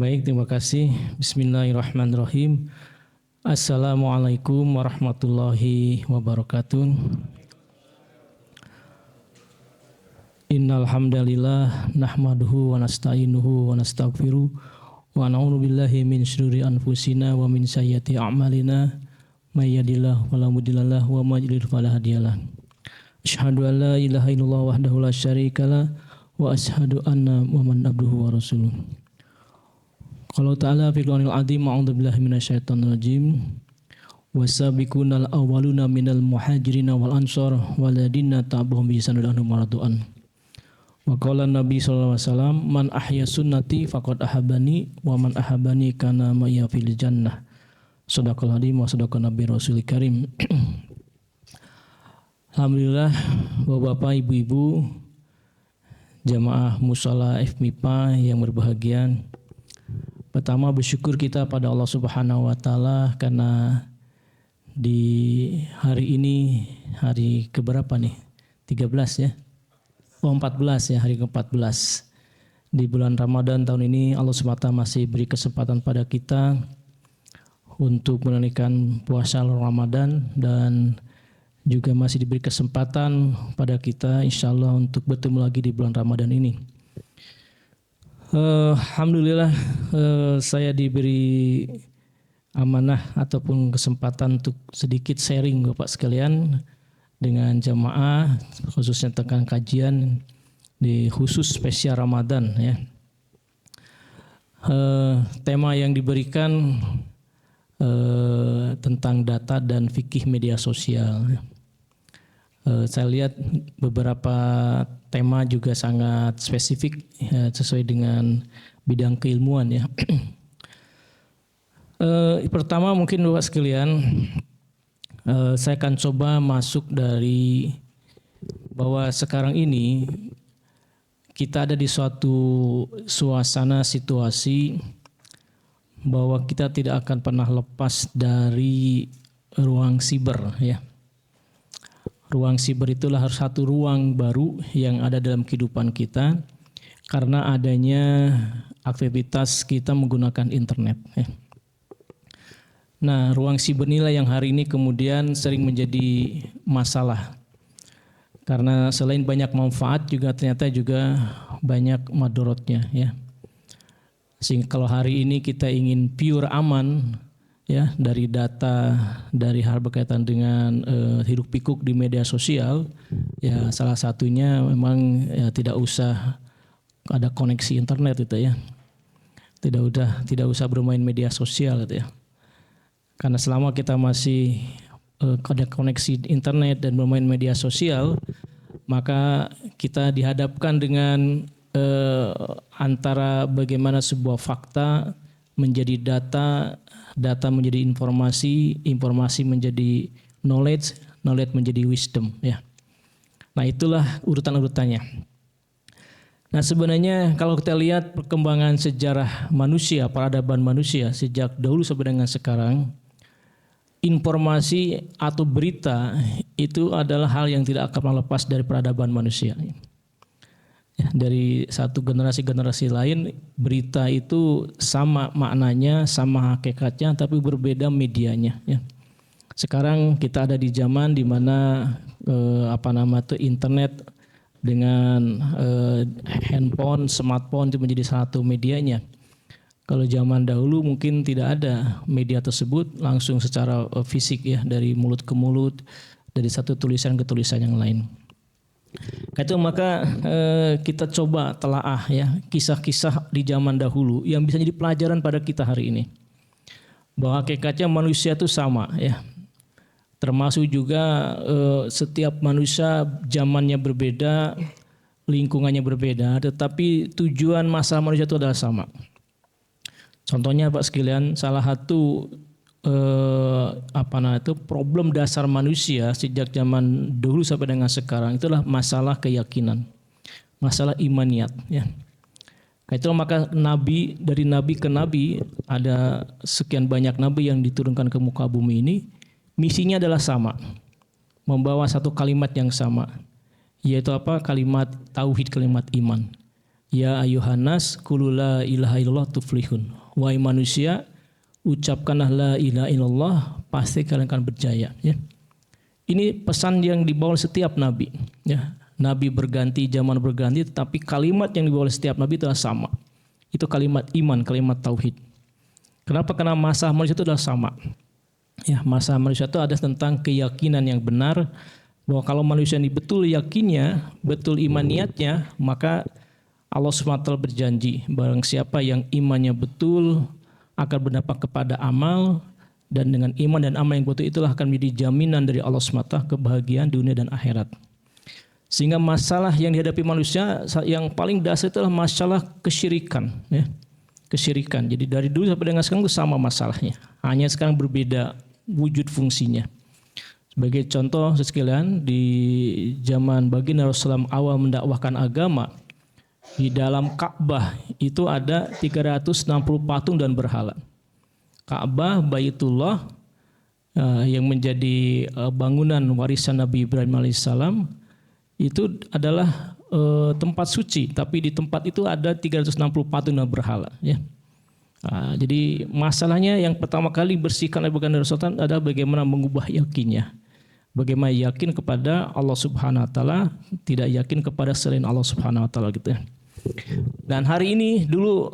Baik, terima kasih. Bismillahirrahmanirrahim. Assalamualaikum warahmatullahi wabarakatuh. Innal hamdalillah nahmaduhu wa nasta'inuhu wa nastaghfiruh wa na'udzu billahi min syururi anfusina wa min sayyiati a'malina may yahdihillahu fala mudhillalah wa may yudhlil fala hadiyalah. Asyhadu an la ilaha illallah wahdahu la syarikalah wa asyhadu anna Muhammadan abduhu wa rasuluh. Qala ta'ala fi qur'anil azim a'udzu billahi minasyaitonir rajim. Wasabiqunal awwaluna minal muhajirin wal ansar waladina tabi'uhum bi ihsan ila yaumil qiyamah. Wa qala Nabi sallallahu alaihi wasallam man ahya sunnati faqad ahabani wa man ahabani kana ma'ya fil jannah. Shadaqal azim wa shadaqan nabi rasul karim. Alhamdulillah Bapak-bapak, Ibu-ibu, jamaah musala FMIPA yang berbahagia. Pertama bersyukur kita pada Allah Subhanahu wa taala karena di hari ini hari keberapa nih? 13 ya. Oh 14 ya, hari ke-14 di bulan Ramadan tahun ini. Allah SWT masih beri kesempatan pada kita untuk menunaikan puasa Ramadan dan juga masih diberi kesempatan pada kita insya Allah untuk bertemu lagi di bulan Ramadan ini. Alhamdulillah saya diberi amanah ataupun kesempatan untuk sedikit sharing Bapak sekalian dengan jamaah khususnya tentang kajian di khusus spesial Ramadan ya. Tema yang diberikan tentang data dan fikih media sosial. Saya lihat beberapa tema juga sangat spesifik ya, sesuai dengan bidang keilmuan ya. Pertama mungkin Bapak sekalian, saya akan coba masuk dari bahwa sekarang ini kita ada di suatu suasana situasi bahwa kita tidak akan pernah lepas dari ruang siber ya. Ruang siber itulah harus satu ruang baru yang ada dalam kehidupan kita karena adanya aktivitas kita menggunakan internet ya. Nah, ruang siber inilah yang hari ini kemudian sering menjadi masalah. Karena selain banyak manfaat juga ternyata juga banyak madorotnya ya. Sehingga kalau hari ini kita ingin pure aman ya dari data, dari hal berkaitan dengan hiruk pikuk di media sosial, ya salah satunya memang ya tidak usah ada koneksi internet itu ya. Tidak usah bermain media sosial gitu ya. Karena selama kita masih ada koneksi internet dan bermain media sosial, maka kita dihadapkan dengan antara bagaimana sebuah fakta menjadi data, data menjadi informasi, informasi menjadi knowledge, knowledge menjadi wisdom ya. Nah, itulah urutan-urutannya. Nah, sebenarnya kalau kita lihat perkembangan sejarah manusia, peradaban manusia sejak dahulu sampai dengan sekarang, informasi atau berita itu adalah hal yang tidak akan lepas dari peradaban manusia. Ya, dari satu generasi-generasi lain, berita itu sama maknanya, sama hakikatnya, tapi berbeda medianya. Ya. Sekarang kita ada di zaman di mana internet dengan handphone, smartphone itu menjadi satu medianya. Kalau zaman dahulu mungkin tidak ada media tersebut langsung secara fisik ya, dari mulut ke mulut, dari satu tulisan ke tulisan yang lain. Itu maka kita coba telaah ya kisah-kisah di zaman dahulu yang bisa jadi pelajaran pada kita hari ini. Bahwa hakikatnya manusia itu sama ya. Termasuk juga setiap manusia zamannya berbeda, lingkungannya berbeda, tetapi tujuan masalah manusia itu adalah sama. Contohnya Pak sekalian, salah satu problem dasar manusia sejak zaman dulu sampai dengan sekarang itulah masalah keyakinan, masalah imaniat. Ya. Itulah maka dari nabi ke nabi ada sekian banyak nabi yang diturunkan ke muka bumi ini, misinya adalah sama, membawa satu kalimat yang sama, yaitu apa? Kalimat tauhid, kalimat iman. Ya ayuhanas qulu la ilaha illallah tuflihun. Wahai manusia, ucapkanlah la ilaha illallah, pasti kalian akan berjaya, ya. Ini pesan yang dibawa oleh setiap nabi, ya. Nabi berganti, zaman berganti, tetapi kalimat yang dibawa oleh setiap nabi itu adalah sama. Itu kalimat iman, kalimat tauhid. Kenapa? Karena masalah manusia itu adalah sama. Ya, masalah manusia itu ada tentang keyakinan yang benar, bahwa kalau manusia ini betul yakinnya, betul iman niatnya, maka Allah SWT berjanji, barang siapa yang imannya betul akan berdampak kepada amal, dan dengan iman dan amal yang betul itulah akan menjadi jaminan dari Allah SWT kebahagiaan dunia dan akhirat. Sehingga masalah yang dihadapi manusia yang paling dasar itulah masalah kesyirikan, ya. Kesyirikan. Jadi dari dulu sampai dengan sekarang itu sama masalahnya. Hanya sekarang berbeda wujud fungsinya. Sebagai contoh sekalian, di zaman baginda Rasulullah awal mendakwahkan agama, di dalam Ka'bah itu ada 360 patung dan berhala. Ka'bah, Baitullah, yang menjadi bangunan warisan Nabi Ibrahim alaihissalam, itu adalah tempat suci, tapi di tempat itu ada 360 patung dan berhala, ya. Jadi masalahnya yang pertama kali bersihkan oleh baginda Rasulullah adalah bagaimana mengubah yakinnya. Bagaimana yakin kepada Allah Subhanahu wa taala, tidak yakin kepada selain Allah Subhanahu wa taala, gitu, ya. Dan hari ini dulu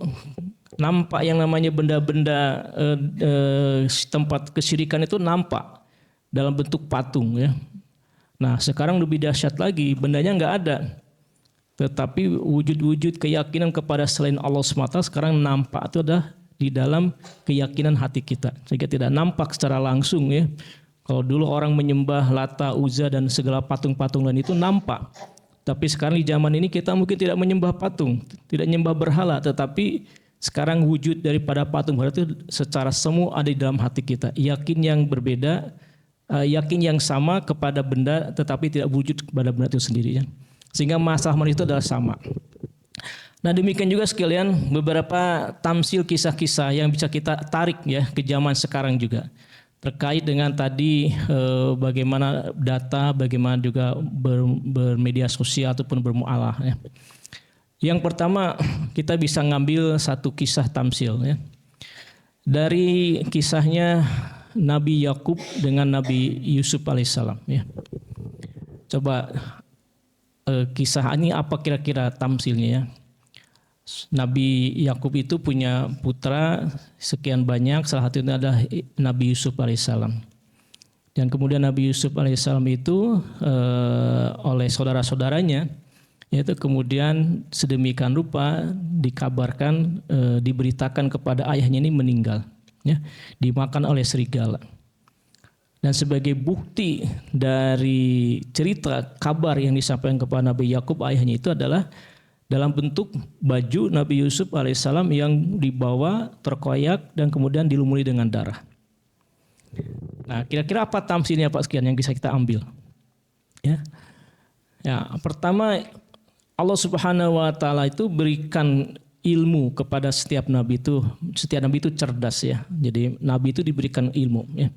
nampak yang namanya benda-benda tempat kesyirikan itu nampak dalam bentuk patung, ya. Nah, sekarang lebih dahsyat lagi, bendanya enggak ada. Tetapi wujud-wujud keyakinan kepada selain Allah SWT sekarang nampak itu adalah di dalam keyakinan hati kita. Sehingga tidak nampak secara langsung, ya. Kalau dulu orang menyembah Lata, Uzza dan segala patung-patung lain itu nampak. Tapi sekarang di zaman ini kita mungkin tidak menyembah patung, tidak menyembah berhala, tetapi sekarang wujud daripada patung berhala itu secara semu ada di dalam hati kita. Yakin yang berbeda, yakin yang sama kepada benda, tetapi tidak wujud kepada benda itu sendiri, ya. Sehingga masalah manusia itu adalah sama. Nah, demikian juga sekalian beberapa tamsil kisah-kisah yang bisa kita tarik, ya, ke zaman sekarang juga. Terkait dengan tadi bagaimana data, bagaimana juga bermedia sosial ataupun bermualah, ya. Yang pertama kita bisa ngambil satu kisah tamsil, ya. Dari kisahnya Nabi Yakub dengan Nabi Yusuf alaihissalam, ya. Coba kisah ini apa kira-kira tamsilnya, ya. Nabi Yakub itu punya putra sekian banyak, salah satunya adalah Nabi Yusuf alaihissalam. Dan kemudian Nabi Yusuf alaihissalam itu oleh saudara-saudaranya, yaitu kemudian sedemikian rupa dikabarkan, diberitakan kepada ayahnya ini meninggal, ya, dimakan oleh serigala. Dan sebagai bukti dari cerita kabar yang disampaikan kepada Nabi Yakub ayahnya itu adalah dalam bentuk baju Nabi Yusuf alaihissalam yang dibawa terkoyak dan kemudian dilumuri dengan darah. Nah, kira-kira apa tamsilnya Pak sekian yang bisa kita ambil? Ya, ya, pertama Allah Subhanahu wa taala itu berikan ilmu kepada setiap nabi itu cerdas, ya. Jadi nabi itu diberikan ilmu, ya.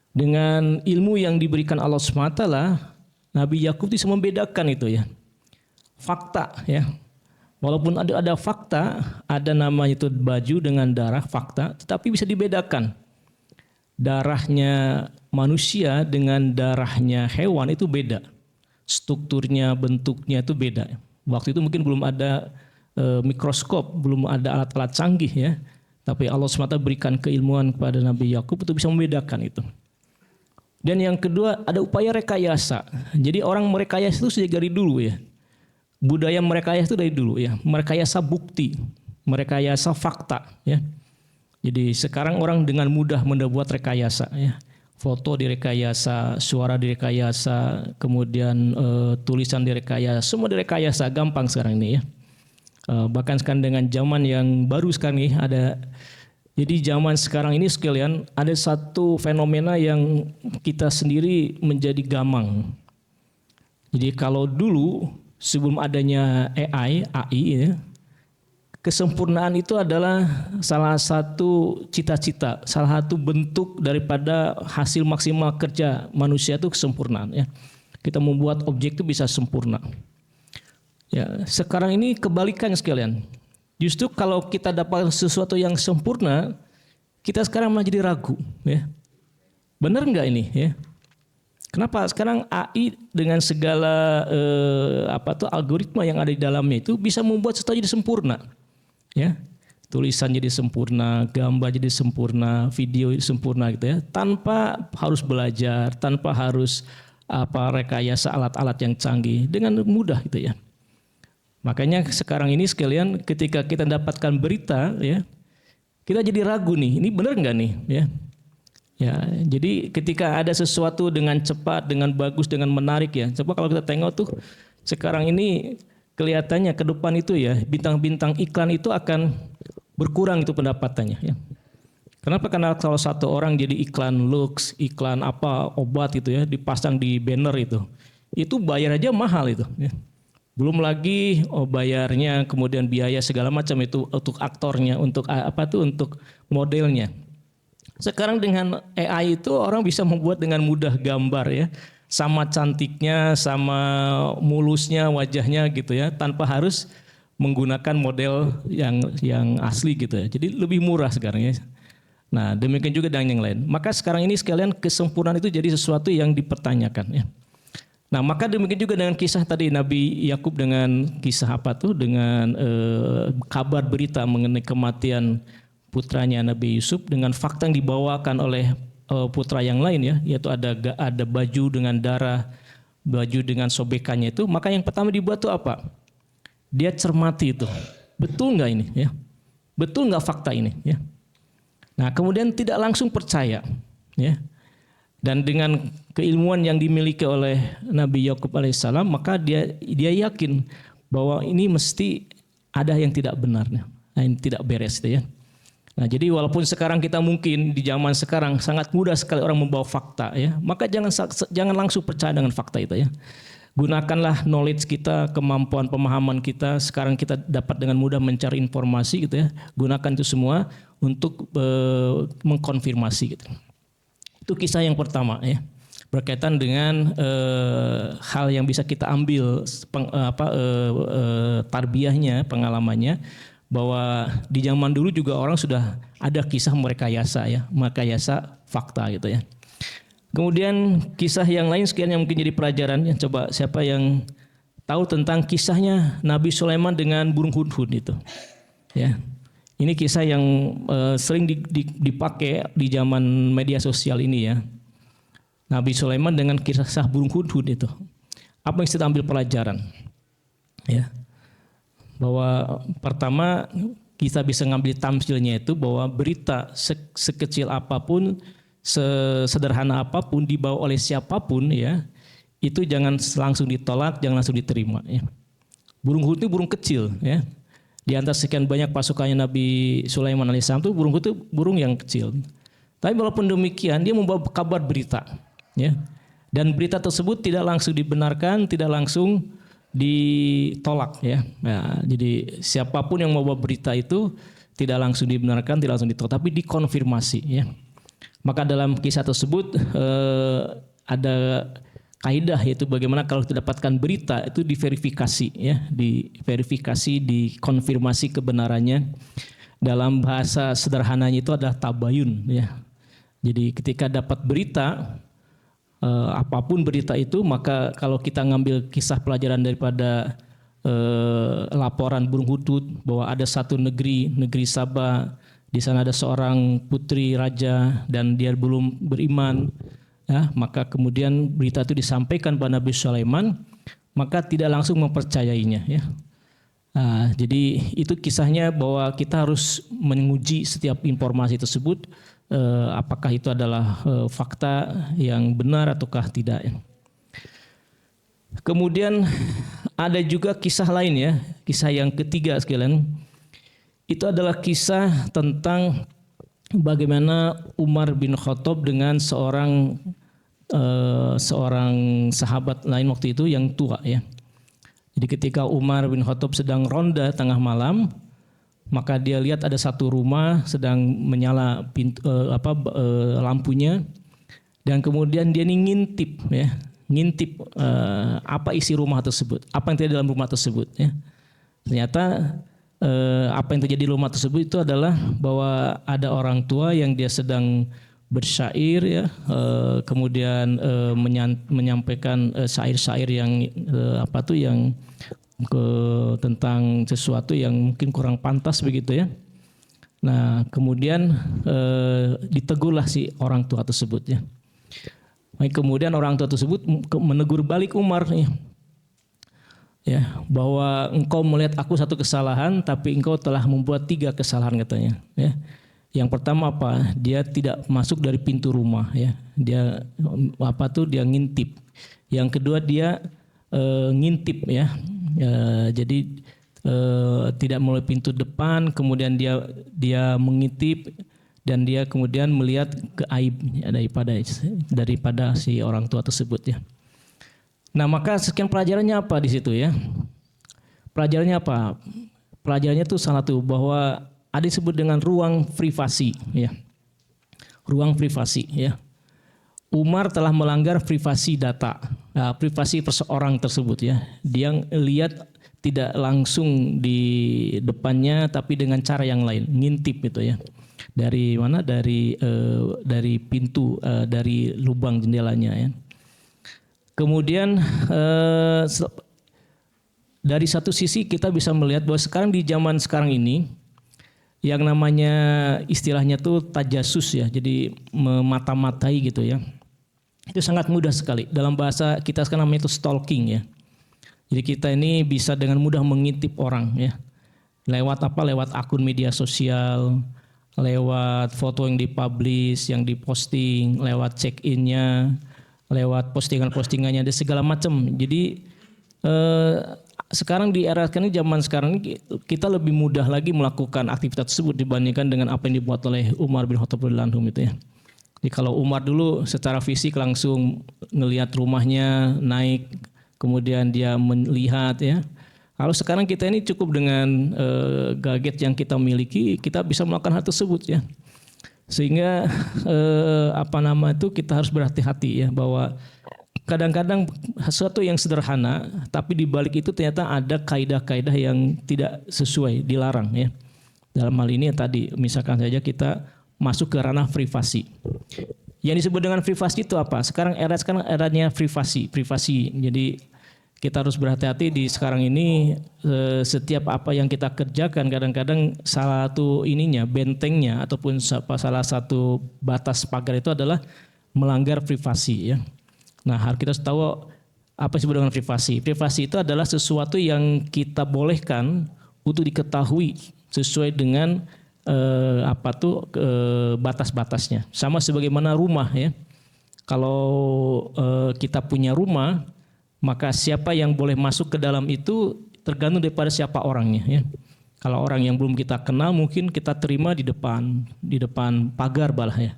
Dengan ilmu yang diberikan Allah SWT, Nabi Yakub bisa membedakan itu, ya. Fakta, ya. Walaupun ada fakta, ada namanya itu baju dengan darah, fakta, tetapi bisa dibedakan. Darahnya manusia dengan darahnya hewan itu beda. Strukturnya, bentuknya itu beda. Waktu itu mungkin belum ada mikroskop, belum ada alat-alat canggih, ya. Tapi Allah SWT berikan keilmuan kepada Nabi Yakub untuk bisa membedakan itu. Dan yang kedua ada upaya rekayasa. Jadi orang merekayasa itu sejak dari dulu, ya. Budaya merekayasa itu dari dulu, ya. Merekayasa bukti, merekayasa fakta, ya. Jadi sekarang orang dengan mudah membuat rekayasa, ya. Foto direkayasa, suara direkayasa, kemudian tulisan direkayasa, semua direkayasa, gampang sekarang ini, ya. Bahkan sekarang dengan zaman yang baru sekarang ini ada. Jadi zaman sekarang ini sekalian ada satu fenomena yang kita sendiri menjadi gamang. Jadi kalau dulu sebelum adanya AI, ya, kesempurnaan itu adalah salah satu cita-cita, salah satu bentuk daripada hasil maksimal kerja manusia itu kesempurnaan, ya. Kita membuat objek itu bisa sempurna. Ya, sekarang ini kebalikannya sekalian. Justru kalau kita dapat sesuatu yang sempurna, kita sekarang malah jadi ragu, ya. Benar nggak ini, ya? Kenapa sekarang AI dengan segala algoritma yang ada di dalamnya itu bisa membuat sesuatu jadi sempurna, ya. Tulisan jadi sempurna, gambar jadi sempurna, video jadi sempurna gitu ya, tanpa harus belajar, tanpa harus rekayasa alat-alat yang canggih, dengan mudah gitu ya. Makanya sekarang ini sekalian ketika kita dapatkan berita ya, kita jadi ragu nih, ini benar nggak nih ya? Ya, jadi ketika ada sesuatu dengan cepat, dengan bagus, dengan menarik ya. Coba kalau kita tengok tuh sekarang ini kelihatannya ke depan itu ya, bintang-bintang iklan itu akan berkurang itu pendapatannya ya. Kenapa? Karena kalau satu orang jadi iklan Lux, iklan obat itu ya, dipasang di banner itu bayar aja mahal itu ya. Belum lagi bayarnya, kemudian biaya segala macam itu untuk aktornya, untuk untuk modelnya. Sekarang dengan AI itu orang bisa membuat dengan mudah gambar ya, sama cantiknya, sama mulusnya wajahnya gitu ya, tanpa harus menggunakan model yang asli gitu ya. Jadi lebih murah sekarang ya. Nah, demikian juga dengan yang lain. Maka sekarang ini sekalian kesempurnaan itu jadi sesuatu yang dipertanyakan ya. Nah, maka demikian juga dengan kisah tadi Nabi Yakub dengan kisah dengan kabar berita mengenai kematian putranya Nabi Yusuf dengan fakta yang dibawakan oleh putra yang lain ya, yaitu ada baju dengan darah, baju dengan sobekannya itu, maka yang pertama dibuat itu apa? Dia cermati itu. Betul enggak ini ya? Betul enggak fakta ini ya? Nah, kemudian tidak langsung percaya ya. Dan dengan keilmuan yang dimiliki oleh Nabi Yakub alaihissalam, maka dia yakin bahwa ini mesti ada yang tidak benar, yang tidak beres, ya. Nah, jadi walaupun sekarang kita mungkin di zaman sekarang sangat mudah sekali orang membawa fakta, ya, maka jangan langsung percaya dengan fakta itu, ya. Gunakanlah knowledge kita, kemampuan pemahaman kita. Sekarang kita dapat dengan mudah mencari informasi, gitu ya. Gunakan itu semua untuk mengkonfirmasi, gitu. Itu kisah yang pertama ya, berkaitan dengan hal yang bisa kita ambil tarbiyahnya, pengalamannya, bahwa di zaman dulu juga orang sudah ada kisah merekayasa ya, merekayasa fakta gitu ya. Kemudian kisah yang lain sekian yang mungkin jadi pelajaran ya, coba siapa yang tahu tentang kisahnya Nabi Sulaiman dengan burung hudhud itu ya. Ini kisah yang sering dipakai di zaman media sosial ini ya. Nabi Sulaiman dengan kisah burung hudhud itu. Apa yang kita ambil pelajaran? Ya. Bahwa pertama kita bisa ngambil tamsilnya itu bahwa berita sekecil apapun, sesederhana apapun dibawa oleh siapapun ya, itu jangan langsung ditolak, jangan langsung diterima ya. Burung hudhud itu burung kecil ya. Di antara sekian banyak pasukannya Nabi Sulaiman alaihissalam itu burung itu burung yang kecil. Tapi walaupun demikian dia membawa kabar berita, ya. Dan berita tersebut tidak langsung dibenarkan, tidak langsung ditolak, ya. Nah, jadi siapapun yang membawa berita itu tidak langsung dibenarkan, tidak langsung ditolak, tapi dikonfirmasi, ya. Maka dalam kisah tersebut ada kaidah, yaitu bagaimana kalau kita dapatkan berita itu diverifikasi ya, diverifikasi, dikonfirmasi kebenarannya. Dalam bahasa sederhananya itu adalah tabayun ya. Jadi ketika dapat berita apapun berita itu, maka kalau kita ngambil kisah pelajaran daripada laporan burung hudhud bahwa ada satu negeri Sabah, di sana ada seorang putri raja dan dia belum beriman. Ya, maka kemudian berita itu disampaikan kepada Nabi Sulaiman, maka tidak langsung mempercayainya. Ya. Nah, jadi itu kisahnya bahwa kita harus menguji setiap informasi tersebut, apakah itu adalah fakta yang benar ataukah tidak. Ya. Kemudian ada juga kisah lain ya, kisah yang ketiga sekalian, itu adalah kisah tentang bagaimana Umar bin Khattab dengan seorang sahabat lain waktu itu yang tua ya. Jadi ketika Umar bin Khattab sedang ronda tengah malam, maka dia lihat ada satu rumah sedang menyala lampunya, dan kemudian dia ngintip ya. ngintip apa isi rumah tersebut, apa yang terjadi dalam rumah tersebut. Ya. Ternyata apa yang terjadi di rumah tersebut itu adalah bahwa ada orang tua yang dia sedang bersyair, ya, kemudian menyampaikan syair-syair yang yang tentang sesuatu yang mungkin kurang pantas begitu ya. Nah kemudian ditegurlah si orang tua tersebut ya. Kemudian orang tua tersebut menegur balik Umar ya, bahwa engkau melihat aku satu kesalahan tapi engkau telah membuat 3 kesalahan katanya ya. Yang pertama apa? Dia tidak masuk dari pintu rumah ya. Dia dia ngintip. Yang kedua dia ngintip ya. Jadi tidak melalui pintu depan, kemudian dia mengintip dan dia kemudian melihat keaibnya daripada si orang tua tersebut ya. Nah, maka sekian pelajarannya apa di situ ya? Pelajarannya apa? Pelajarannya itu salah satu bahwa ada disebut dengan ruang privasi ya. Ruang privasi ya. Umar telah melanggar privasi data, privasi perseorang tersebut ya. Dia lihat tidak langsung di depannya tapi dengan cara yang lain, ngintip itu ya. Dari mana? Dari pintu, dari lubang jendelanya ya. Kemudian dari satu sisi kita bisa melihat bahwa sekarang di zaman sekarang ini yang namanya istilahnya tuh tajasus ya, jadi memata-matai gitu ya. Itu sangat mudah sekali. Dalam bahasa kita sekarang namanya itu stalking ya. Jadi kita ini bisa dengan mudah mengintip orang ya. Lewat apa? Lewat akun media sosial, lewat foto yang dipublish, yang diposting, lewat check-in-nya, lewat postingan-postingannya, dan segala macam. Jadi sekarang di era sekarang, zaman sekarang ini kita lebih mudah lagi melakukan aktivitas tersebut dibandingkan dengan apa yang dibuat oleh Umar bin Khattab radhiyallahu anhu itu ya. Jadi kalau Umar dulu secara fisik langsung ngelihat rumahnya naik, kemudian dia melihat ya. Kalau sekarang kita ini cukup dengan gadget yang kita miliki, kita bisa melakukan hal tersebut ya. Sehingga kita harus berhati-hati ya, bahwa kadang-kadang sesuatu yang sederhana tapi di balik itu ternyata ada kaidah-kaidah yang tidak sesuai, dilarang ya. Dalam hal ini tadi misalkan saja kita masuk ke ranah privasi. Yang disebut dengan privasi itu apa? Sekarang eranya privasi. Jadi kita harus berhati-hati di sekarang ini, setiap apa yang kita kerjakan kadang-kadang salah satu bentengnya ataupun salah satu batas pagar itu adalah melanggar privasi ya. Nah, harus kita tahu apa yang disebut dengan privasi. Privasi itu adalah sesuatu yang kita bolehkan untuk diketahui sesuai dengan batas-batasnya. Sama sebagaimana rumah ya. Kalau kita punya rumah, maka siapa yang boleh masuk ke dalam itu tergantung daripada siapa orangnya ya. Kalau orang yang belum kita kenal mungkin kita terima di depan pagar balah ya.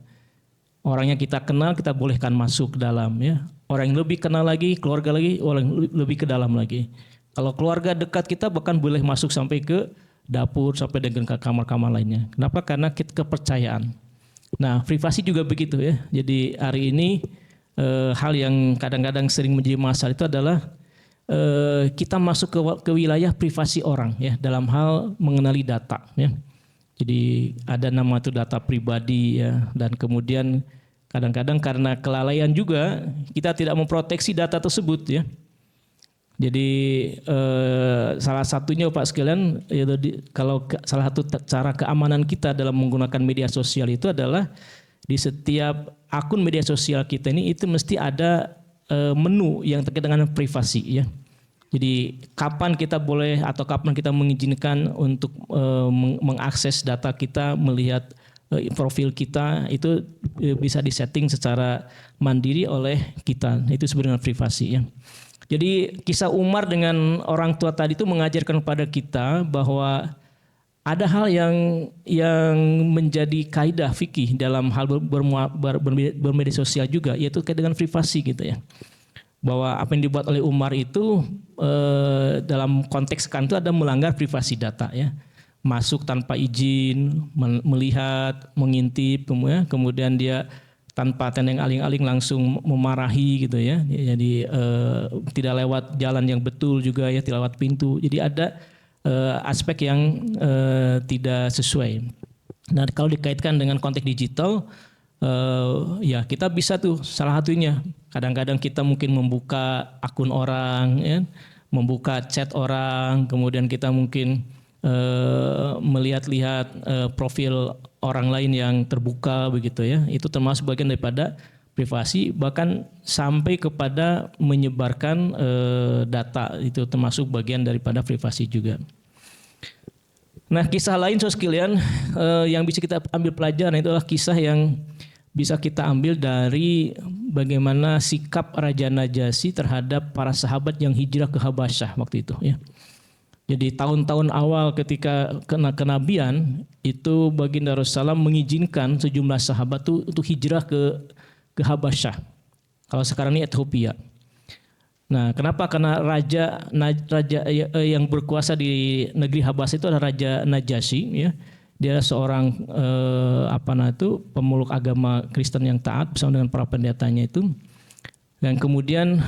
Orang yang kita kenal kita bolehkan masuk ke dalam ya. Orang yang lebih kenal lagi, keluarga lagi, orang lebih ke dalam lagi. Kalau keluarga dekat kita bahkan boleh masuk sampai ke dapur, sampai dengan ke kamar-kamar lainnya. Kenapa? Karena kepercayaan. Nah, privasi juga begitu ya. Jadi hari ini hal yang kadang-kadang sering menjadi masalah itu adalah kita masuk ke wilayah privasi orang ya, dalam hal mengenali data ya. Jadi ada nama itu data pribadi ya, dan kemudian kadang-kadang karena kelalaian juga kita tidak memproteksi data tersebut ya. Jadi salah satunya Pak sekalian, kalau salah satu cara keamanan kita dalam menggunakan media sosial itu adalah di setiap akun media sosial kita ini itu mesti ada menu yang terkait dengan privasi ya. Jadi kapan kita boleh atau kapan kita mengizinkan untuk mengakses data kita, melihat profil kita, itu bisa disetting secara mandiri oleh kita. Itu sebenarnya privasi ya. Jadi kisah Umar dengan orang tua tadi itu mengajarkan kepada kita bahwa ada hal yang menjadi kaidah fikih dalam hal bermedia sosial juga, yaitu terkait dengan privasi gitu ya. Bahwa apa yang dibuat oleh Umar itu dalam konteks sekarang itu ada melanggar privasi data ya. Masuk tanpa izin, melihat, mengintip, kemudian dia tanpa tendeng aling-aling langsung memarahi gitu ya. Jadi tidak lewat jalan yang betul juga ya, tidak lewat pintu. Jadi ada aspek yang tidak sesuai. Nah kalau dikaitkan dengan konteks digital, ya kita bisa tuh salah satunya. Kadang-kadang kita mungkin membuka akun orang, ya, membuka chat orang, kemudian kita mungkin melihat-lihat profil orang lain yang terbuka begitu ya. Itu termasuk bagian daripada privasi, bahkan sampai kepada menyebarkan data, itu termasuk bagian daripada privasi juga. Nah kisah lain saudara sekalian yang bisa kita ambil pelajaran itu adalah kisah yang bisa kita ambil dari bagaimana sikap Raja Najasyi terhadap para sahabat yang hijrah ke Habasyah waktu itu ya. Jadi tahun-tahun awal ketika kenabian itu baginda Rasulullah mengizinkan sejumlah sahabat itu untuk hijrah ke Habasyah. Kalau sekarang ini Ethiopia. Nah, kenapa? Karena raja yang berkuasa di negeri Habasyah itu adalah Raja Najasyi ya. Dia seorang pemeluk agama Kristen yang taat bersama dengan para pendetanya itu. Dan kemudian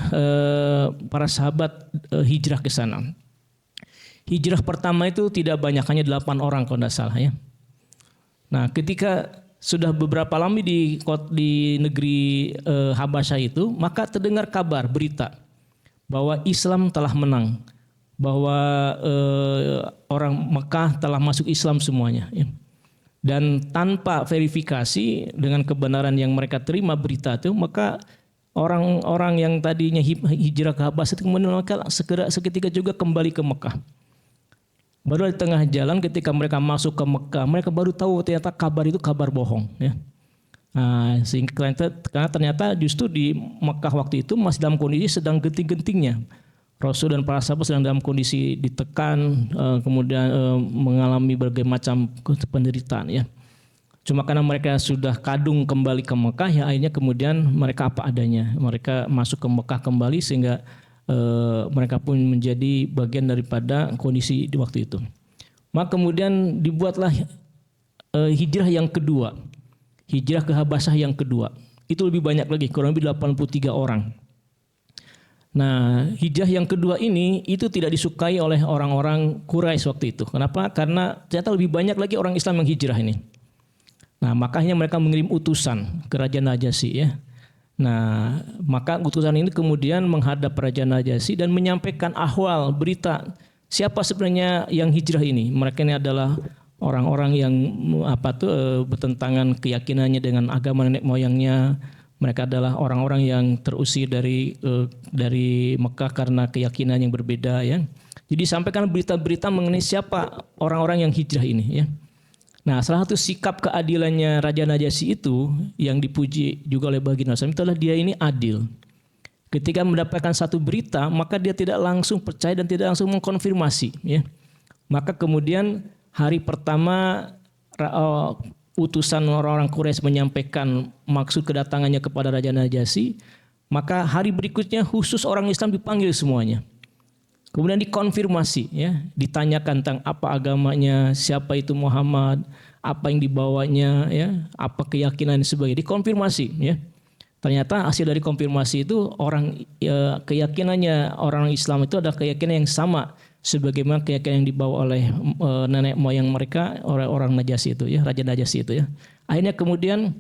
para sahabat hijrah ke sana. Hijrah pertama itu tidak banyak, hanya 8 orang kalau tidak salah ya. Nah, ketika sudah beberapa lama di negeri Habasyah itu, maka terdengar kabar, berita bahwa Islam telah menang, bahwa orang Mekah telah masuk Islam semuanya. Ya. Dan tanpa verifikasi dengan kebenaran yang mereka terima berita itu, maka orang-orang yang tadinya hijrah ke Habasyah itu kemudian mereka seketika juga kembali ke Mekah. Baru di tengah jalan ketika mereka masuk ke Mekah, mereka baru tahu ternyata kabar itu kabar bohong. Ya. Nah, karena ternyata justru di Mekah waktu itu masih dalam kondisi sedang genting-gentingnya. Rasul dan para sahabat sedang dalam kondisi ditekan, kemudian mengalami berbagai macam penderitaan. Ya. Cuma karena mereka sudah kadung kembali ke Mekah, ya akhirnya kemudian mereka apa adanya. Mereka masuk ke Mekah kembali sehingga mereka pun menjadi bagian daripada kondisi di waktu itu. Maka kemudian dibuatlah hijrah yang kedua. Hijrah ke Habasyah yang kedua. Itu lebih banyak lagi, kurang lebih 83 orang. Nah, hijrah yang kedua ini itu tidak disukai oleh orang-orang Quraisy waktu itu. Kenapa? Karena ternyata lebih banyak lagi orang Islam yang hijrah ini. Nah, makanya mereka mengirim utusan ke Raja Najasyi ya. Nah, maka utusan ini kemudian menghadap Raja Najasyi dan menyampaikan ahwal, berita siapa sebenarnya yang hijrah ini. Mereka ini adalah orang-orang yang bertentangan keyakinannya dengan agama nenek moyangnya. Mereka adalah orang-orang yang terusir dari Mekah karena keyakinan yang berbeda ya. Jadi sampaikan berita-berita mengenai siapa orang-orang yang hijrah ini ya. Nah, salah satu sikap keadilannya Raja Najasyi itu yang dipuji juga oleh baginda Rasul itulah dia ini adil. Ketika mendapatkan satu berita, maka dia tidak langsung percaya dan tidak langsung mengkonfirmasi. Ya. Maka kemudian hari pertama utusan orang-orang Quraisy menyampaikan maksud kedatangannya kepada Raja Najasyi, maka hari berikutnya khusus orang Islam dipanggil semuanya. Kemudian dikonfirmasi, ya, ditanyakan tentang apa agamanya, siapa itu Muhammad, apa yang dibawanya, ya, apa keyakinan dan sebagainya. Dikonfirmasi, ya. Ternyata hasil dari konfirmasi itu keyakinannya orang Islam itu adalah keyakinan yang sama sebagaimana keyakinan yang dibawa oleh nenek moyang mereka, orang Najasyi itu, ya, Raja Najasyi itu, ya. Akhirnya kemudian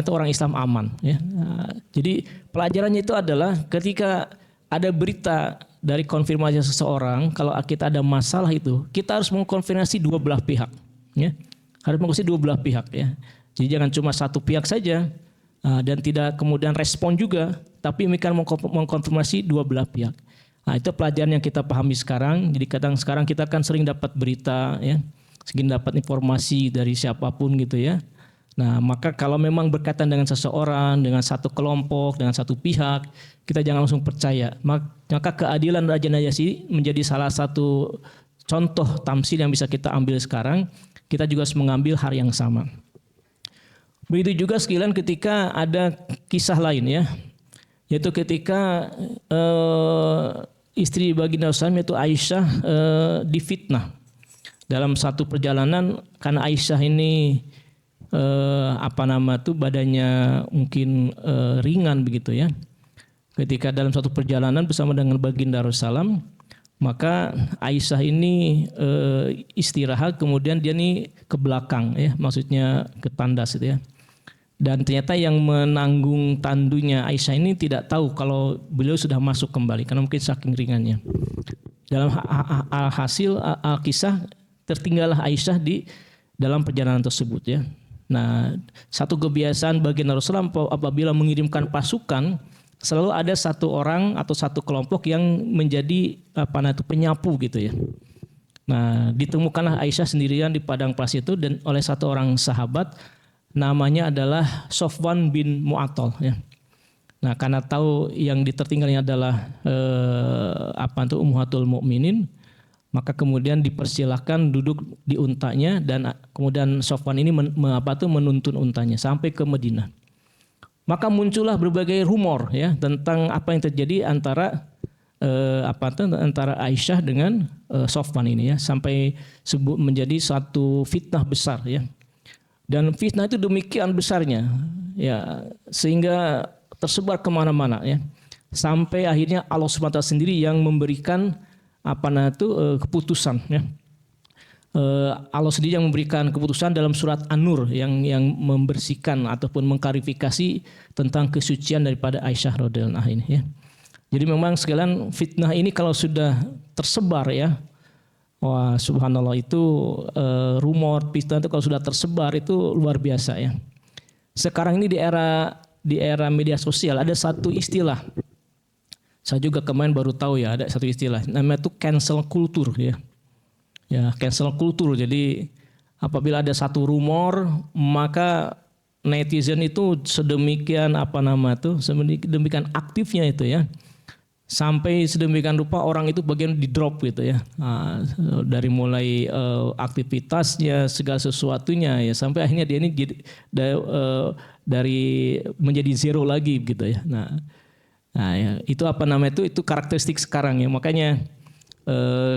orang Islam aman, ya. Nah, jadi pelajarannya itu adalah ketika ada berita dari konfirmasi seseorang, kalau kita ada masalah itu, kita harus mengkonfirmasi dua belah pihak, ya. Harus mengkonfirmasi dua belah pihak, ya. Jadi jangan cuma satu pihak saja dan tidak kemudian respon juga, tapi mereka mengkonfirmasi dua belah pihak. Nah, itu pelajaran yang kita pahami sekarang. Jadi kadang sekarang kita kan sering dapat berita, ya, sering dapat informasi dari siapapun gitu ya. Nah, maka kalau memang berkaitan dengan seseorang, dengan satu kelompok, dengan satu pihak, kita jangan langsung percaya. Maka keadilan Raja Najasyi menjadi salah satu contoh tamsil yang bisa kita ambil sekarang. Kita juga harus mengambil hal yang sama. Begitu juga sekalian ketika ada kisah lain ya, yaitu ketika istri baginda Rasulullah yaitu Aisyah difitnah dalam satu perjalanan karena Aisyah ini badannya mungkin ringan begitu ya. Ketika dalam suatu perjalanan bersama dengan baginda Rasulullah, maka Aisyah ini istirahat, kemudian dia nih ke belakang ya, maksudnya ke tandas itu ya. Dan ternyata yang menanggung tandunya Aisyah ini tidak tahu kalau beliau sudah masuk kembali karena mungkin saking ringannya. Dalam hasil kisah tertinggallah Aisyah di dalam perjalanan tersebut ya. Nah, satu kebiasaan baginda Rasulullah apabila mengirimkan pasukan, selalu ada satu orang atau satu kelompok yang menjadi penyapu gitu ya. Nah, ditemukanlah Aisyah sendirian di padang pasir itu dan oleh satu orang sahabat namanya adalah Sofwan bin Mu'attal ya. Nah, karena tahu yang ditertinggalnya adalah Ummahatul Mukminin, maka kemudian dipersilahkan duduk di untanya dan kemudian Sofwan ini menuntun untanya sampai ke Madinah. Maka muncullah berbagai rumor ya tentang apa yang terjadi antara Aisyah dengan Sofwan ini ya, sampai menjadi satu fitnah besar ya. Dan fitnah itu demikian besarnya ya sehingga tersebar kemana-mana ya, sampai akhirnya Allah SWT sendiri yang memberikan keputusan ya. Allah sendiri yang memberikan keputusan dalam surat An-Nur yang membersihkan ataupun mengklarifikasi tentang kesucian daripada Aisyah radhiyallahu anha ini ya. Jadi memang sekalian fitnah ini kalau sudah tersebar ya, wah subhanallah itu rumor fitnah itu kalau sudah tersebar itu luar biasa ya. Sekarang ini di era media sosial ada satu istilah. Saya juga kemarin baru tahu ya ada satu istilah namanya itu cancel culture ya. Ya, cancel culture. Jadi apabila ada satu rumor, maka netizen itu sedemikian sedemikian aktifnya itu ya. Sampai sedemikian rupa orang itu bagian di drop gitu ya. Nah, dari mulai aktivitasnya segala sesuatunya ya sampai akhirnya dia ini dari menjadi zero lagi gitu ya. Nah ya, itu itu karakteristik sekarang ya. Makanya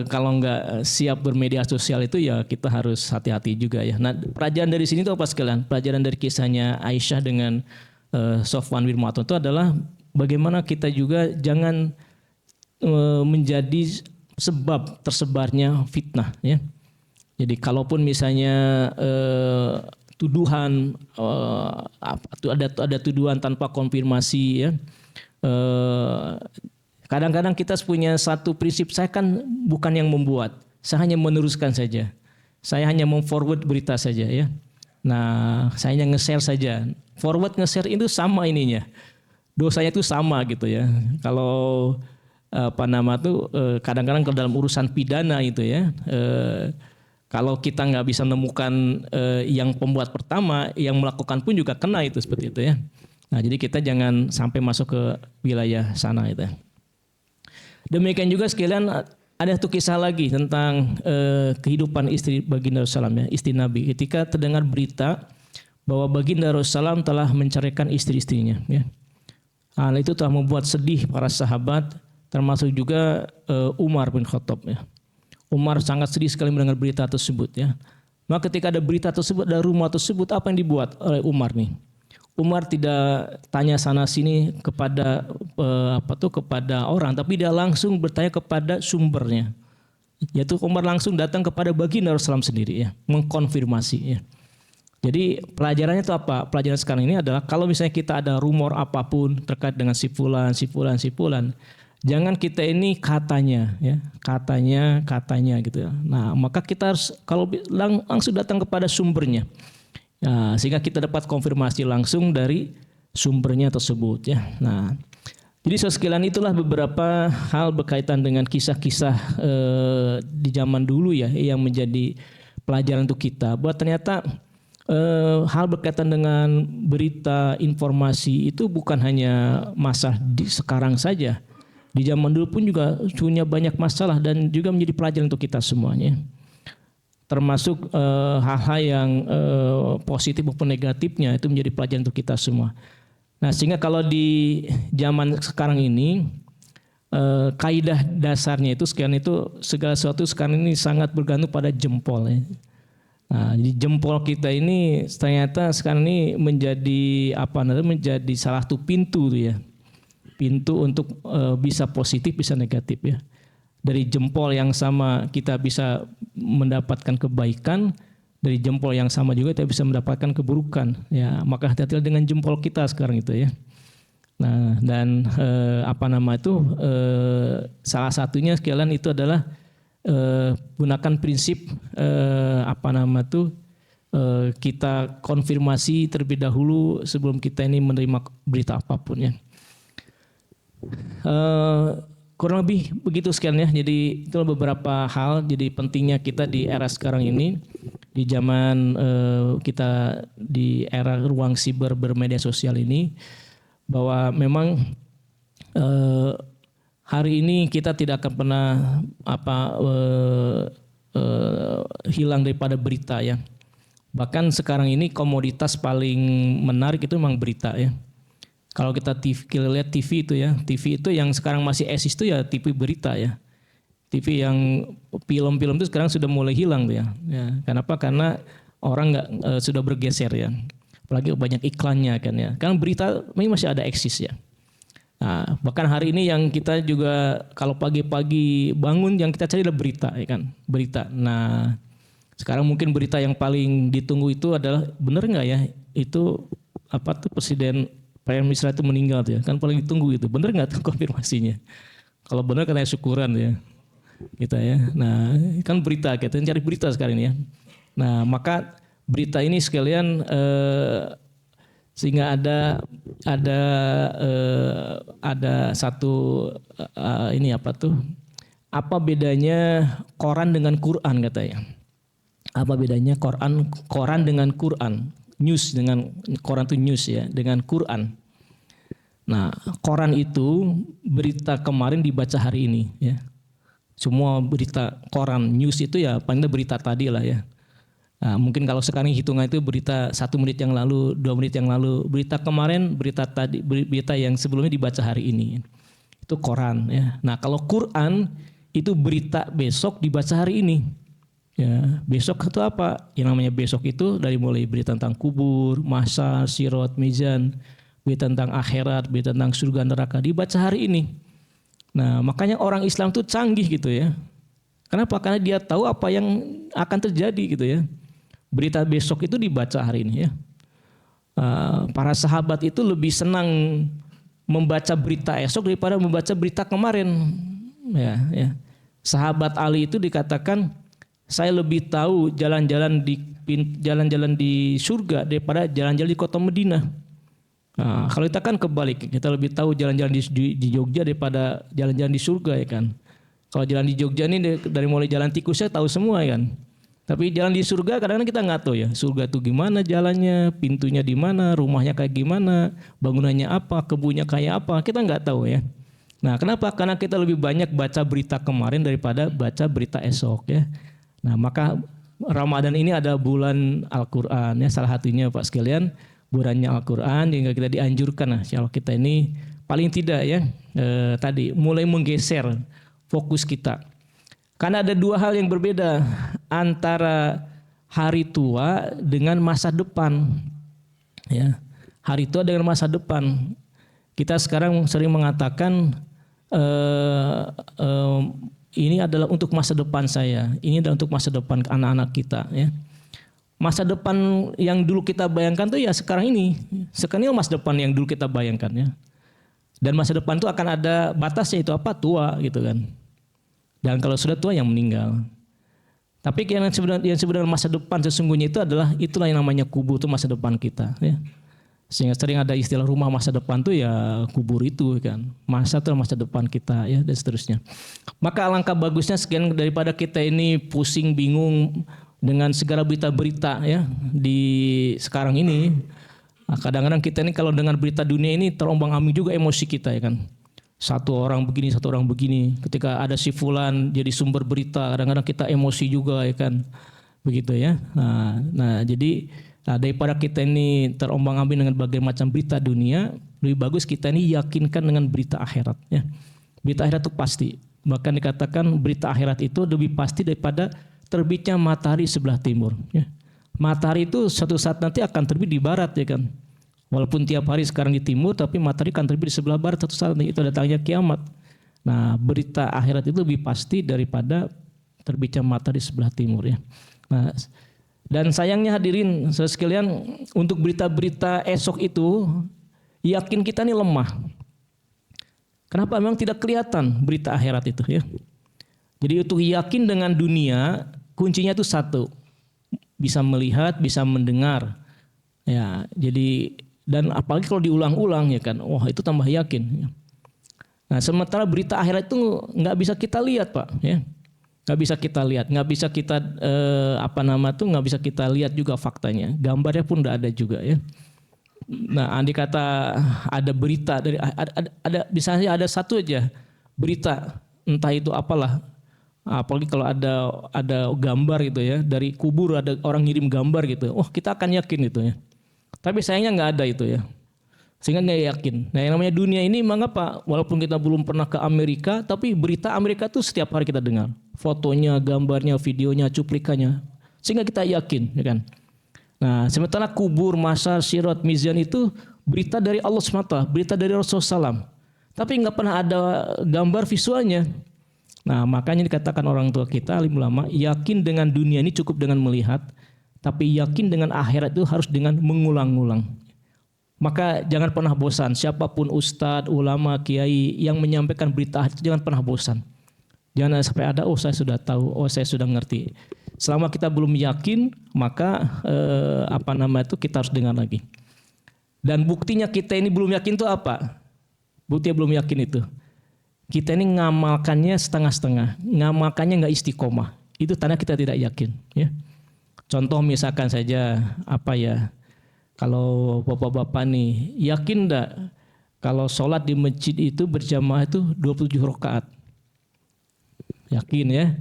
kalau nggak siap bermedia sosial itu ya kita harus hati-hati juga ya. Nah, pelajaran dari sini itu apa sekalian? Pelajaran dari kisahnya Aisyah dengan Sofwan bin Mu'attal itu adalah bagaimana kita juga jangan menjadi sebab tersebarnya fitnah ya. Jadi kalaupun misalnya tuduhan ada tuduhan tanpa konfirmasi ya. Kadang-kadang kita punya satu prinsip, saya kan bukan yang membuat, saya hanya meneruskan saja. Saya hanya memforward berita saja ya. Nah, saya hanya nge-share saja. Forward nge-share itu sama ininya. Dosanya itu sama gitu ya. Kalau kadang-kadang kalau dalam urusan pidana itu ya, kalau kita nggak bisa menemukan yang pembuat pertama, yang melakukan pun juga kena itu seperti itu ya. Nah, jadi kita jangan sampai masuk ke wilayah sana itu ya. Demikian juga sekalian ada satu kisah lagi tentang kehidupan istri baginda Rasulullah ya, istri Nabi ketika terdengar berita bahwa baginda Rasulullah telah menceraikan istri-istrinya ya. Hal itu telah membuat sedih para sahabat termasuk juga Umar bin Khattab ya. Umar sangat sedih sekali mendengar berita tersebut ya. Maka ketika ada berita tersebut, ada rumor tersebut, apa yang dibuat oleh Umar nih? Umar tidak tanya sana sini kepada kepada orang, tapi dia langsung bertanya kepada sumbernya. Yaitu Umar langsung datang kepada baginda Rasulullah sendiri ya, mengkonfirmasi ya. Jadi pelajarannya itu apa? Pelajaran sekarang ini adalah kalau misalnya kita ada rumor apapun terkait dengan si fulan, jangan kita ini katanya gitu ya. Nah, maka kita harus kalau langsung datang kepada sumbernya. Nah, sehingga kita dapat konfirmasi langsung dari sumbernya tersebut ya. Nah, jadi sekalian itulah beberapa hal berkaitan dengan kisah-kisah di zaman dulu ya yang menjadi pelajaran untuk kita. Buat ternyata hal berkaitan dengan berita informasi itu bukan hanya masalah di sekarang saja. Di zaman dulu pun juga punya banyak masalah dan juga menjadi pelajaran untuk kita semuanya. Termasuk hal-hal yang positif maupun negatifnya itu menjadi pelajaran untuk kita semua. Nah, sehingga kalau di zaman sekarang ini kaidah dasarnya itu sekian itu segala sesuatu sekarang ini sangat bergantung pada jempol ya. Nah, jadi jempol kita ini ternyata sekarang ini menjadi menjadi salah satu pintu tuh ya. Pintu untuk bisa positif bisa negatif ya. Dari jempol yang sama kita bisa mendapatkan kebaikan, dari jempol yang sama juga kita bisa mendapatkan keburukan. Ya, maka hati-hati dengan jempol kita sekarang itu ya. Nah, dan salah satunya sekalian itu adalah gunakan prinsip kita konfirmasi terlebih dahulu sebelum kita ini menerima berita apapun ya. Kurang lebih begitu sekian ya. Jadi itu beberapa hal. Jadi pentingnya kita di era sekarang ini, di zaman kita di era ruang siber bermedia sosial ini, bahwa memang hari ini kita tidak akan pernah hilang daripada berita ya. Bahkan sekarang ini komoditas paling menarik itu memang berita ya. Kalau kita lihat TV itu ya, TV itu yang sekarang masih eksis itu ya TV berita ya. TV yang film-film itu sekarang sudah mulai hilang tuh ya. Kenapa? Karena orang sudah bergeser ya. Apalagi banyak iklannya kan ya. Kan berita ini masih ada eksis ya. Nah, bahkan hari ini yang kita juga kalau pagi-pagi bangun yang kita cari adalah berita ya kan, berita. Nah, sekarang mungkin berita yang paling ditunggu itu adalah benar nggak ya itu Presiden Israel itu meninggal tuh ya, kan paling ditunggu itu. Benar nggak tuh konfirmasinya? Kalau benar kan syukuran ya kita ya. Nah, kan berita kita cari berita sekarang ini ya. Nah, maka berita ini sekalian sehingga ada satu apa bedanya koran dengan Quran katanya? Apa bedanya koran dengan Quran? News dengan koran itu news ya, dengan Quran. Nah, koran itu berita kemarin dibaca hari ini ya. Semua berita koran news itu ya paling berita tadi lah ya. Nah, mungkin kalau sekarang hitungan itu berita 1 menit yang lalu, 2 menit yang lalu, berita kemarin, berita yang sebelumnya dibaca hari ini. Itu koran ya. Nah, kalau Quran itu berita besok dibaca hari ini. Ya, besok itu apa? Yang namanya besok itu dari mulai berita tentang kubur, mahsyar, sirat, mizan, berita tentang akhirat, berita tentang surga neraka dibaca hari ini. Nah, makanya orang Islam itu canggih gitu ya. Kenapa? Karena dia tahu apa yang akan terjadi gitu ya. Berita besok itu dibaca hari ini ya. Para sahabat itu lebih senang membaca berita esok daripada membaca berita kemarin. Ya. Sahabat Ali itu dikatakan saya lebih tahu jalan-jalan di surga daripada jalan-jalan di kota Madinah. Nah, kalau kita kan kebalik, kita lebih tahu jalan-jalan di Jogja daripada jalan-jalan di surga ya kan. Kalau jalan di Jogja ini dari mulai jalan tikusnya tahu semua ya kan. Tapi jalan di surga kadang-kadang kita nggak tahu ya. Surga itu gimana jalannya, pintunya di mana, rumahnya kayak gimana, bangunannya apa, kebunnya kayak apa, kita nggak tahu ya. Nah, kenapa? Karena kita lebih banyak baca berita kemarin daripada baca berita esok ya. Nah, maka Ramadan ini ada bulan Al-Quran ya, salah satunya Pak sekalian, bulannya Al-Quran, hingga kita dianjurkan kalau kita ini paling tidak ya tadi mulai menggeser fokus kita. Karena ada 2 hal yang berbeda antara hari tua dengan masa depan. Ya, hari tua dengan masa depan. Kita sekarang sering mengatakan ini adalah untuk masa depan saya, ini adalah untuk masa depan anak-anak kita ya. Masa depan yang dulu kita bayangkan tuh ya sekarang ini. Sekarang ini masa depan yang dulu kita bayangkan ya. Dan masa depan itu akan ada batasnya itu apa? Tua gitu kan. Dan kalau sudah tua yang meninggal. Tapi yang sebenarnya masa depan sesungguhnya itulah yang namanya kubur, itu masa depan kita ya. Sehingga sering ada istilah rumah masa depan tuh ya kubur itu kan. Masa depan kita ya dan seterusnya. Maka alangkah bagusnya sekian daripada kita ini pusing bingung dengan segala berita-berita ya di sekarang ini. Nah, kadang-kadang kita ini kalau dengan berita dunia ini terombang-ambing juga emosi kita ya kan. Satu orang begini. Ketika ada si fulan jadi sumber berita, kadang-kadang kita emosi juga ya kan. Begitu ya. Nah, jadi daripada kita ini terombang-ambing dengan berbagai macam berita dunia, lebih bagus kita ini yakinkan dengan berita akhirat ya. Berita akhirat itu pasti. Bahkan dikatakan berita akhirat itu lebih pasti daripada terbitnya matahari sebelah timur ya. Matahari itu suatu saat nanti akan terbit di barat ya kan. Walaupun tiap hari sekarang di timur, tapi matahari akan terbit di sebelah barat suatu saat nanti, itu datangnya kiamat. Nah, berita akhirat itu lebih pasti daripada terbitnya matahari di sebelah timur ya. Nah, dan sayangnya hadirin sekalian, untuk berita-berita esok itu yakin kita ini lemah. Kenapa? Memang tidak kelihatan berita akhirat itu ya. Jadi untuk yakin dengan dunia, kuncinya itu satu, bisa melihat, bisa mendengar. Ya, jadi dan apalagi kalau diulang-ulang ya kan, wah itu tambah yakin. Nah, sementara berita akhirat itu nggak bisa kita lihat Pak, ya, nggak bisa kita lihat, nggak bisa kita nggak bisa kita lihat juga faktanya, gambarnya pun nggak ada juga ya. Nah, andai kata ada berita dari ada misalnya ada satu aja berita, entah itu apalah, apalagi kalau ada gambar gitu ya, dari kubur ada orang ngirim gambar gitu, oh kita akan yakin itu ya. Tapi sayangnya nggak ada itu ya, sehingga nggak yakin. Nah yang namanya dunia ini mengapa? Walaupun kita belum pernah ke Amerika, tapi berita Amerika tuh setiap hari kita dengar, fotonya, gambarnya, videonya, cuplikannya, sehingga kita yakin, ya kan? Nah sementara kubur, mahsyar, sirat, mizan itu berita dari Allah semata, berita dari Rasulullah SAW, tapi nggak pernah ada gambar visualnya. Nah makanya dikatakan orang tua kita, alim ulama, yakin dengan dunia ini cukup dengan melihat, tapi yakin dengan akhirat itu harus dengan mengulang-ulang. Maka jangan pernah bosan, siapapun ustadz, ulama, kiai yang menyampaikan berita itu jangan pernah bosan. Jangan sampai ada, oh saya sudah tahu, oh saya sudah ngerti. Selama kita belum yakin, maka kita harus dengar lagi. Dan buktinya kita ini belum yakin itu apa? Buktinya belum yakin itu, kita ini ngamalkannya setengah-setengah, ngamalkannya nggak istiqomah. Itu tanda kita tidak yakin. Ya. Contoh misalkan saja kalau bapak-bapak nih yakin enggak kalau sholat di masjid itu berjamaah itu 27 rakaat? Yakin ya.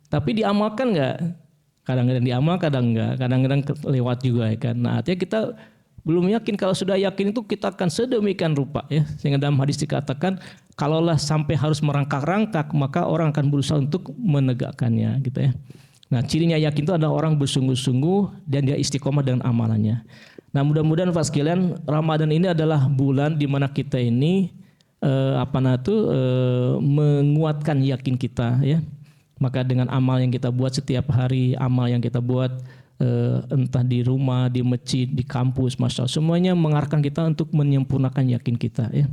Tapi diamalkan enggak? Kadang-kadang diamal, kadang-kadang lewat juga ya kan. Nah, artinya kita belum yakin. Kalau sudah yakin itu kita akan sedemikian rupa ya. Sehingga dalam hadis dikatakan kalaulah sampai harus merangkak-rangkak maka orang akan berusaha untuk menegakkannya gitu ya. Nah cirinya yakin itu adalah orang bersungguh-sungguh dan dia istiqomah dengan amalannya. Nah mudah-mudahan Pak sekalian, Ramadan ini adalah bulan di mana kita ini menguatkan yakin kita ya. Maka dengan amal yang kita buat setiap hari, amal yang kita buat entah di rumah, di masjid, di kampus, masya Allah, semuanya mengarahkan kita untuk menyempurnakan yakin kita ya.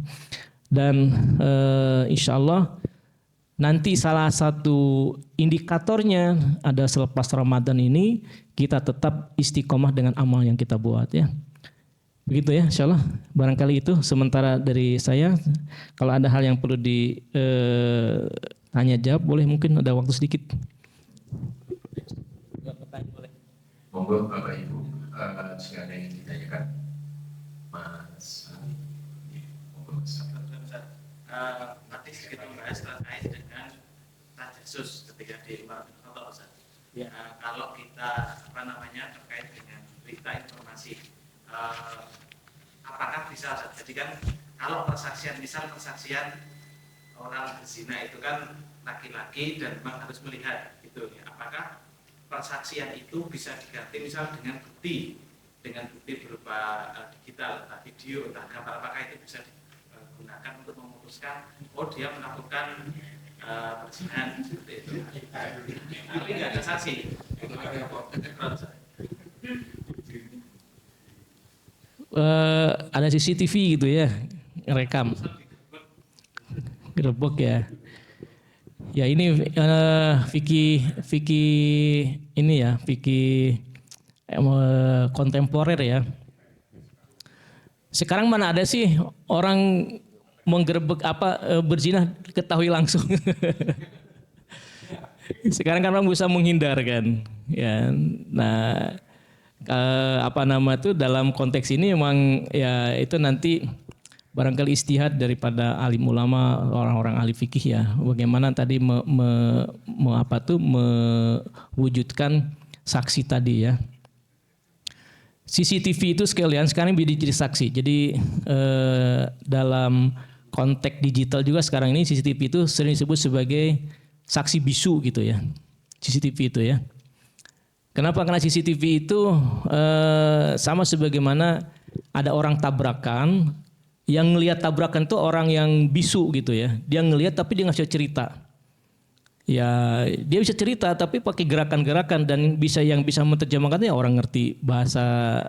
Dan insya Allah nanti salah satu indikatornya ada selepas Ramadan ini kita tetap istiqomah dengan amal yang kita buat ya. Begitu ya insyaallah. Barangkali itu sementara dari saya. Kalau ada hal yang perlu ditanya jawab boleh, mungkin ada waktu sedikit. Monggo Bapak Ibu, jika ada yang ditanyakan Mas Ali. Monggo Mas. Tadi sedikit membahas terkait dengan tajasus ketika di Umar bin Khattab Ustaz. Ya, kalau kita terkait dengan berita informasi, apakah bisa Ustaz? Jadi kan kalau persaksian orang berzina itu kan laki-laki dan memang harus melihat gitu ya. Apakah persaksian itu bisa diganti misal dengan bukti berupa digital, entah video, entah gambar, apakah itu bisa digunakan untuk memutuskan dia melakukan perzinahan seperti itu. Tapi nggak ada saksi. Ada CCTV gitu ya, rekam, gerbek ya. Ya ini fikih kontemporer ya. Sekarang mana ada sih orang menggerebek berzina ketahui langsung. Sekarang kan orang bisa menghindar kan. Ya, nah dalam konteks ini memang ya itu nanti barangkali ijtihad daripada alim ulama, orang-orang ahli fikih ya. Bagaimana tadi mewujudkan saksi tadi ya. CCTV itu sekalian sekarang jadi saksi. Jadi dalam konteks digital juga sekarang ini CCTV itu sering disebut sebagai saksi bisu gitu ya. CCTV itu ya. Kenapa? Karena CCTV itu sama sebagaimana ada orang tabrakan, yang ngelihat tabrakan itu orang yang bisu gitu ya. Dia ngelihat tapi dia nggak bisa cerita. Ya dia bisa cerita tapi pakai gerakan-gerakan dan yang bisa menerjemahkannya orang ngerti bahasa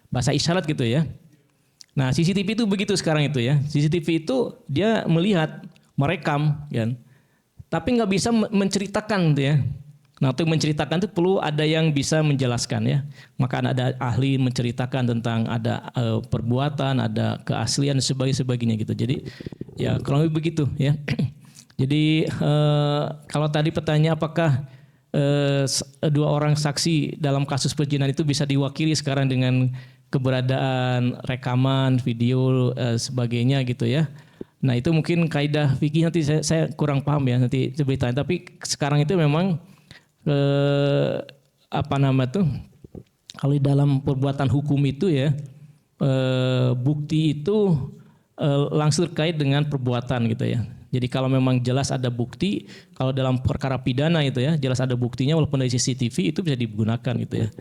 bahasa isyarat gitu ya. Nah CCTV itu begitu sekarang itu ya. CCTV itu dia melihat, merekam, kan, tapi nggak bisa menceritakan gitu ya. Nah untuk menceritakan itu perlu ada yang bisa menjelaskan ya. Maka ada ahli menceritakan tentang ada perbuatan, ada keaslian dan sebagainya gitu. Jadi ya kurang lebih begitu ya. Jadi kalau tadi pertanyaan apakah dua orang saksi dalam kasus perjinan itu bisa diwakili sekarang dengan keberadaan rekaman, video, sebagainya gitu ya. Nah itu mungkin kaidah fikih nanti saya kurang paham ya nanti coba ditanya. Tapi sekarang itu memang kalau di dalam perbuatan hukum itu ya bukti itu langsung terkait dengan perbuatan gitu ya. Jadi kalau memang jelas ada bukti, kalau dalam perkara pidana itu ya jelas ada buktinya walaupun dari CCTV itu bisa digunakan gitu ya.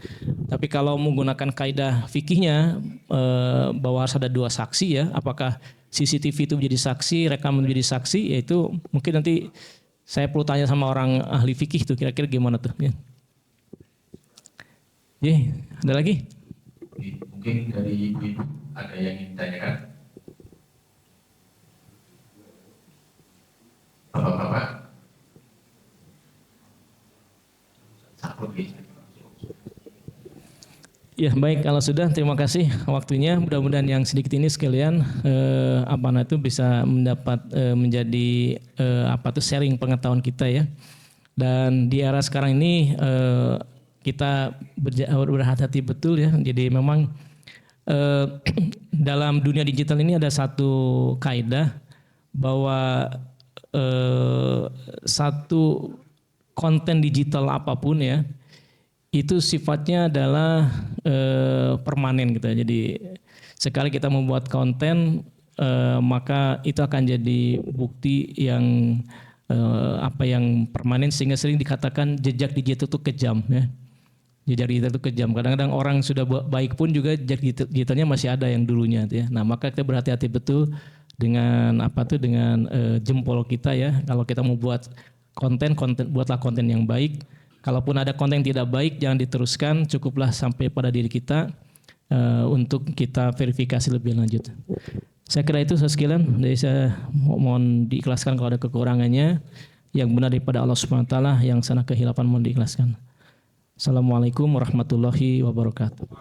Tapi kalau menggunakan kaidah fikihnya bahwa harus ada dua saksi ya, apakah CCTV itu menjadi saksi, rekaman menjadi saksi, yaitu mungkin nanti saya perlu tanya sama orang ahli fikih tuh kira-kira gimana tuh ya. Ada lagi? Mungkin dari ibu ada yang ingin ditanyakan? Bapak-bapak? Ya baik, kalau sudah terima kasih waktunya. Mudah-mudahan yang sedikit ini sekalian itu bisa mendapat menjadi sharing pengetahuan kita ya. Dan di era sekarang ini kita berhati-hati betul ya. Jadi memang dalam dunia digital ini ada satu kaidah bahwa satu konten digital apapun ya itu sifatnya adalah permanen gitu ya. Jadi sekali kita membuat konten maka itu akan jadi bukti yang yang permanen sehingga sering dikatakan jejak digital itu kejam ya. Jejak digital itu kejam. Kadang-kadang orang sudah baik pun juga jejak digitalnya masih ada yang dulunya gitu ya. Nah, maka kita berhati-hati betul dengan dengan jempol kita ya. Kalau kita mau buat konten buatlah konten yang baik. Kalaupun ada konten yang tidak baik jangan diteruskan, cukuplah sampai pada diri kita untuk kita verifikasi lebih lanjut. Saya kira itu sekalian. Jadi saya mohon diikhlaskan kalau ada kekurangannya. Yang benar daripada Allah Subhanahu wa taala, yang sana kehilapan mohon diikhlaskan. Assalamualaikum warahmatullahi wabarakatuh.